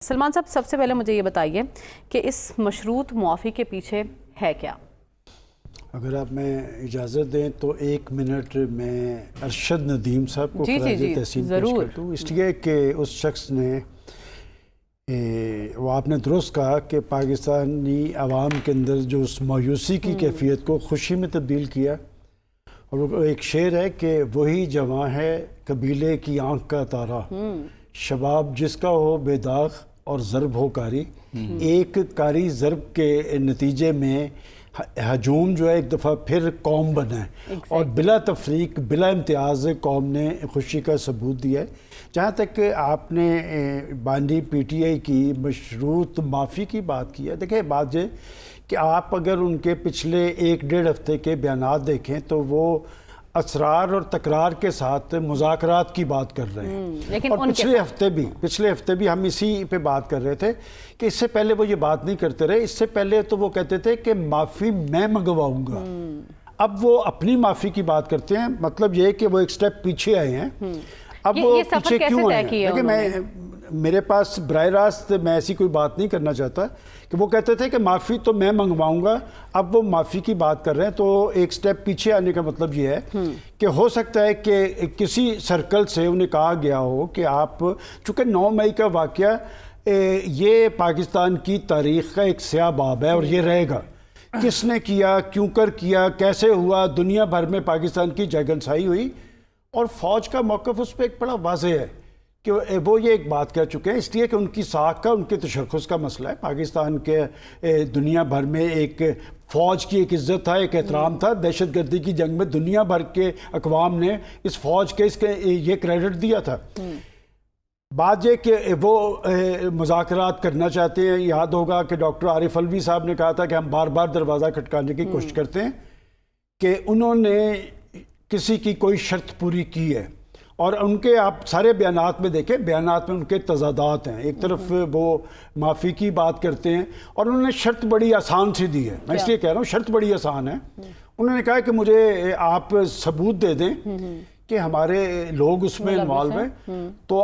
सलमान साहब, सबसे पहले मुझे ये बताइए कि इस मशरूत मुआफ़ी के पीछे है क्या? अगर आप मैं इजाज़त दें तो 1 मिनट में अरशद नदीम साहब को खराज तहसीन पेश कर दूँ, इसलिए कि उस शख्स ने वो आपने दुरुस्त कहा कि पाकिस्तानी अवाम के अंदर जो उस मायूसी की कैफियत को खुशी में तब्दील किया। और वो एक शेर है कि वही जवां है कबीले की आंख का तारा, शबाब जिसका हो बेदाग और ज़रब हो कारी। एक कारी ज़रब के नतीजे में हजूम जो है एक दफ़ा फिर कौम बना है और बिला तफरीक बिला इम्तियाज़ कौम ने खुशी का सबूत दिया है। जहाँ तक आपने बानी PTI की मशरूत माफ़ी की बात की है, देखिए बात ये कि आप अगर उनके पिछले 1-1.5 हफ्ते के बयानात देखें तो वो असरार और तकरार के साथ मुज़ाकरात की बात कर रहे हैं। लेकिन और पिछले हफ्ते भी हम इसी पे बात कर रहे थे कि इससे पहले वो ये बात नहीं करते रहे। इससे पहले तो वो कहते थे कि माफ़ी मैं मंगवाऊंगा, अब वो अपनी माफ़ी की बात करते हैं। मतलब ये है कि वो एक स्टेप पीछे आए हैं। अब वो पीछे क्यों आए हैं? देखिए, मेरे पास बराह रास्त मैं ऐसी कोई बात नहीं करना चाहता कि वो कहते थे कि माफ़ी तो मैं मंगवाऊंगा, अब वो माफ़ी की बात कर रहे हैं। तो एक स्टेप पीछे आने का मतलब ये है कि हो सकता है कि किसी सर्कल से उन्हें कहा गया हो कि आप, चूँकि 9 मई का वाक़या ये पाकिस्तान की तारीख़ का एक स्याह बाब है और ये रहेगा। किसने किया, क्यों कर किया, कैसे हुआ, दुनिया भर में पाकिस्तान की जगनसाई हुई और फ़ौज का मौक़िफ़ उस पर एक बड़ा वाज़ेह है कि वो ये एक बात कह चुके हैं, इसलिए कि उनकी साख का, उनके तशख़्ख़ुस का मसला है। पाकिस्तान के दुनिया भर में एक फ़ौज की एक इज़्ज़त था, एक एहतराम था। दहशतगर्दी की जंग में दुनिया भर के अक़वाम ने इस फ़ौज के इसके ये क्रेडिट दिया था। बात ये कि वो मुज़ाकरात करना चाहते हैं। याद होगा कि डॉक्टर आरिफ अलवी साहब ने कहा था कि हम बार बार दरवाज़ा खटकाने की कोशिश करते हैं, कि उन्होंने किसी की कोई शर्त पूरी की है। और उनके आप सारे बयानात में देखें, बयानात में उनके तज़ादात हैं। एक तरफ वो माफ़ी की बात करते हैं और उन्होंने शर्त बड़ी आसान सी दी है। मैं इसलिए कह रहा हूँ शर्त बड़ी आसान है। उन्होंने कहा कि मुझे आप सबूत दे दें कि हमारे लोग उसमें इन्वॉल्व हैं। तो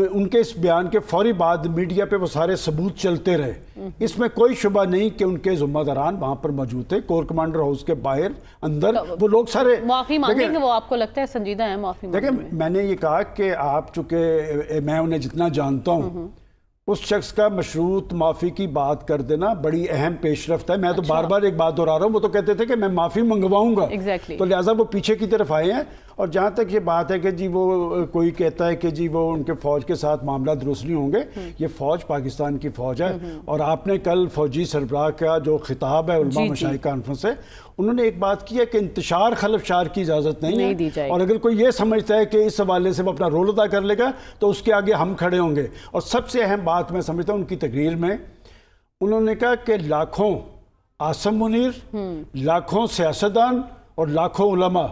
उनके इस बयान के फौरी बाद मीडिया पे वो सारे सबूत चलते रहे। इसमें कोई शुबा नहीं कि उनके ज़िम्मेदारान वहाँ पर मौजूद थे, कोर कमांडर हाउस के बाहर अंदर वो लोग सारे माफ़ी मांगेंगे। वो आपको लगता है संजीदा है माफ़ी? देखिए, मैंने ये कहा कि आप, चूँकि मैं उन्हें जितना जानता हूँ, उस शख्स का मशरूत माफ़ी की बात कर देना बड़ी अहम पेशरफ्त है। मैं तो बार बार एक बात दोहरा रहा हूँ, वो तो कहते थे कि मैं माफ़ी मंगवाऊंगा। Exactly. तो लिहाजा वो पीछे की तरफ आए हैं। और जहाँ तक ये बात है कि जी वो कोई कहता है कि जी वो उनके फ़ौज के साथ मामला दुरुस्त नहीं होंगे, ये फ़ौज पाकिस्तान की फ़ौज है। और आपने कल फ़ौजी सरबराह का जो खिताब है उलमा मशाइख कॉन्फ्रेंस से, उन्होंने एक बात की है कि इंतशार खलफशार की इजाज़त नहीं दी है। और अगर कोई ये समझता है कि इस हवाले से वो अपना रोल अदा कर लेगा तो उसके आगे हम खड़े होंगे। और सबसे अहम बात मैं समझता हूँ उनकी तकरीर में उन्होंने कहा कि लाखों आसम मुनीर, लाखों सियासतदान और लाखों उलमा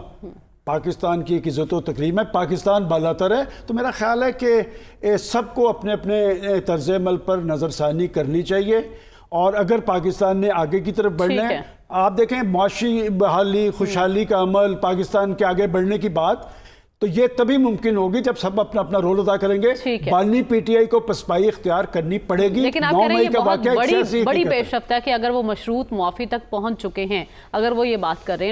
पाकिस्तान की एक इज़्ज़त व तकरीम है, पाकिस्तान बालातर है। तो मेरा ख्याल है कि सबको अपने अपने तर्ज़ अमल पर नज़रसानी करनी चाहिए। और अगर पाकिस्तान ने आगे की तरफ बढ़ना है, आप देखें माशी बहाली, खुशहाली का अमल, पाकिस्तान के आगे बढ़ने की बात, तो ये तभी मुमकिन होगी जब सब अपना अपना रोल अदा करेंगे। बानी PTI को पसपाई इख्तियार करनी पड़ेगी। लेकिन आप कह रहे हैं बहुत बड़ी पेशरफ्त है कि अगर वो मशरूत मुआफ़ी तक पहुंच चुके हैं, अगर वो ये बात कर रहे हैं।